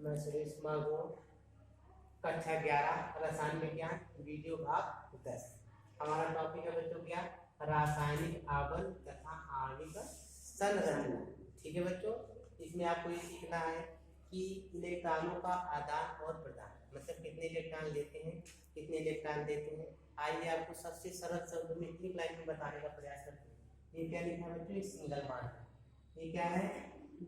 मैं सुरेश मागो, कक्षा 11 रसायन विज्ञान, वीडियो भाग 10। हमारा टॉपिक है बच्चों क्या? रासायनिक आबंध तथा आणविक संरचना। ठीक है बच्चों, इसमें आपको ये सीखना है कि इलेक्ट्रॉनों का आदान और प्रदान, मतलब कितने इलेक्ट्रॉन लेते हैं, कितने इलेक्ट्रॉन देते हैं। आइए आपको सबसे सरल शब्द में एक लाइन में बताने का प्रयास करते हैं। ये क्या लिखा है बच्चों? सिंगल बॉन्ड है। ये क्या है?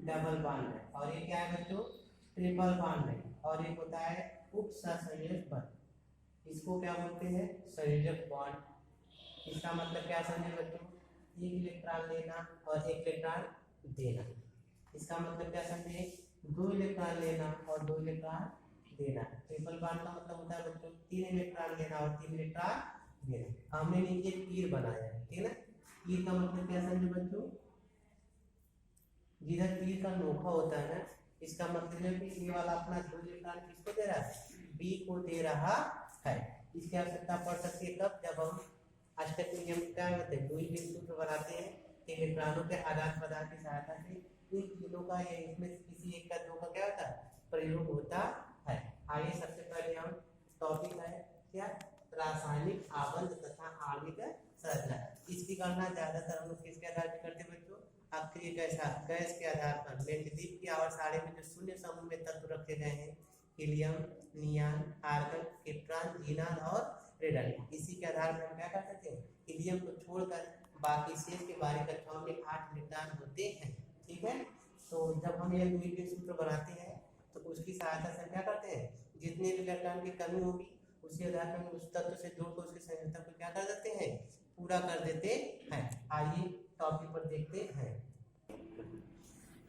डबल बॉन्ड है। और ये क्या है बच्चों? ट्रिपल बॉन्ड है। और एक होता है उप सहसंयोजक बॉन्ड। इसको क्या बोलते हैं? संयोजक बॉन्ड। इसका मतलब क्या समझे बच्चों? एक इलेक्ट्रॉन लेना और एक इलेक्ट्रॉन देना। इसका मतलब क्या समझे? दो इलेक्ट्रॉन लेना और दो इलेक्ट्रॉन देना। ट्रिपल बॉन्ड का मतलब होता है बच्चों तीन इलेक्ट्रॉन लेना और तीन इलेक्ट्रॉन देना। हमने नीचे तीर बनाया है, ठीक है ना? तीर का मतलब क्या समझे बच्चों? जिधर तीर का नोका होता है ना, इसका मतलब है कि ये वाला अपना दो इलेक्ट्रॉन किसको दे रहा है? बी को दे रहा है। इसकी आवश्यकता पड़ सकती है कब? जब हम अष्टक नियम क्या होते हैं, लुईस विन सूत्र बनाते हैं कि इलेक्ट्रॉनों के आदान प्रदान की सहायता से इन तीनों का या इसमें किसी एक का दो का क्या होता है? प्रयोग होता है। आइए सबसे पहले हम टॉपिक है क्या? रासायनिक आबंध तथा आणविक संरचना। इसकी गणना ज्यादातर हम लोग किसके आधार पर करते हैं बच्चों? अक्रिय गैस के आधार पर मेंडलीव की आवर्त में जो शून्य समूह में तत्व रखे गए हैं, हीलियम, नियान, आर्गन, कीटॉन, जीनान और रेडन, इसी के आधार पर हम क्या कर सकते हैं? हीलियम को छोड़कर बाकी शेष के बाहरी कक्षाओं में 8 इलेक्ट्रॉन होते हैं। ठीक है, तो जब हम ये लुईस विन सूत्र बनाते हैं तो उसकी सहायता से क्या करते हैं? जितने इलेक्ट्रॉन की कमी होगी उसी आधार पर उस तत्व से जोड़कर उसकी संयोजकता को क्या कर देते हैं? पूरा कर देते हैं। आइए टॉपिक पर देखते हैं।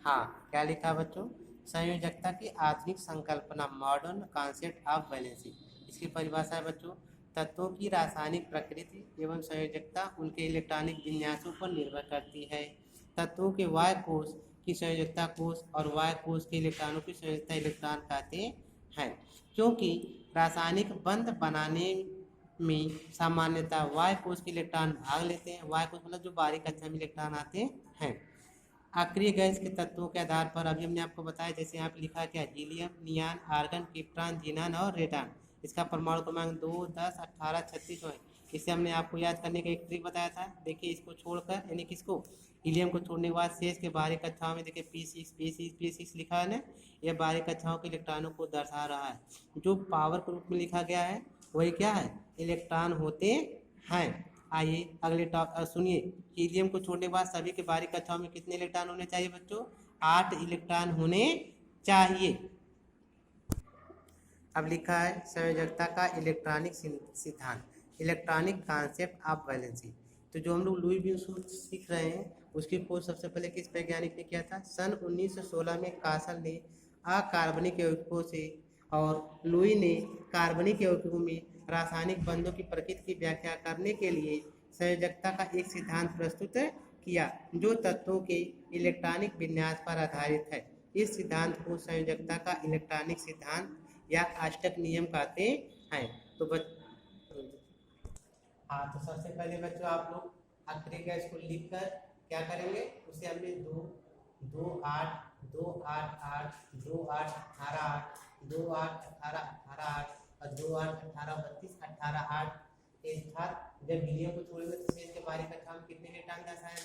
हाँ, क्या लिखा बच्चों? संयोजकता की आधुनिक संकल्पना, मॉडर्न कॉन्सेप्ट ऑफ वैलेंसी। इसकी परिभाषा है बच्चों, तत्वों की रासायनिक प्रकृति एवं संयोजकता उनके इलेक्ट्रॉनिक विन्यासों पर निर्भर करती है। तत्वों के वाय कोश की संयोजकता कोश और वाय कोश के इलेक्ट्रॉनों की संयोजकता इलेक्ट्रॉन कहते हैं। क्योंकि रासायनिक बंध बनाने में सामान्यतः वाय कोश के इलेक्ट्रॉन भाग लेते हैं। वाय कोश मतलब जो बाहरी कक्षा में इलेक्ट्रॉन आते हैं। अक्रिय गैस के तत्वों के आधार पर अभी हमने आपको बताया, जैसे यहाँ पे लिखा क्या? हीलियम, नियान, आर्गन, कीटॉन, जीनान और रेडान। इसका परमाणु क्रमांक 2, 10, 18, 36 है। इसे हमने आपको याद करने का एक ट्रिक बताया था। देखिए इसको छोड़कर, यानी किसको? हीलियम को छोड़ने के बाद शेष के बाहरी कक्षाओं में देखिए P6 P6 P6 लिखा है ना, यह बाहरी कक्षाओं के इलेक्ट्रॉनों को दर्शा रहा है। जो पावर के रूप में लिखा गया है वही क्या है? इलेक्ट्रॉन होते हैं। आइए अगले टॉपिक सुनिए। हीलियम को छोड़ने के बाद सभी के बाहरी कक्षाओं में कितने इलेक्ट्रॉन होने चाहिए बच्चों? 8 इलेक्ट्रॉन होने चाहिए। अब लिखा है संयोजकता का इलेक्ट्रॉनिक सिद्धांत, इलेक्ट्रॉनिक कॉन्सेप्ट ऑफ वैलेंसी। तो जो हम लोग लुईस विन सूत्र सीख रहे हैं उसकी खोज सबसे पहले किस वैज्ञानिक ने किया था? सन 1916 में कासल ने अकार्बनिक यौगिकों से और लुई ने कार्बनिक यौगिकों में रासायनिक बंधों की प्रकृति की व्याख्या करने के लिए संयोजकता का एक सिद्धांत प्रस्तुत किया जो तत्वों के इलेक्ट्रॉनिक विन्यास पर आधारित है। इस सिद्धांत को संयोजकता का इलेक्ट्रॉनिक सिद्धांत या अष्टक नियम कहते हैं। तो तो सबसे पहले बच्चों आप लोग अक्रिय गैस को लिखकर क्या करेंगे? उसे हमने 2, 2, 8, 2, 8, 8, 2, 8, 18, 8, 2, 8, 18, 18, 8 और 2, 8, 18, 32, 18, 8 एक था। जब हीलियम को छोड़ेंगे तो शेष के बाहरी कक्षा में कितने इलेक्ट्रॉन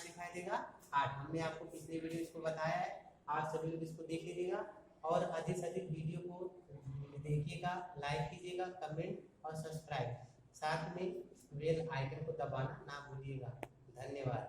दिखाई देगा? 8। हमने आपको पिछले वीडियो इसको बताया है। आप सभी लोग इसको देख लीजिएगा और अधिक से अधिक वीडियो को देखिएगा, लाइक कीजिएगा, कमेंट और सब्सक्राइब, साथ में बेल आइकन को दबाना ना भूलिएगा। धन्यवाद।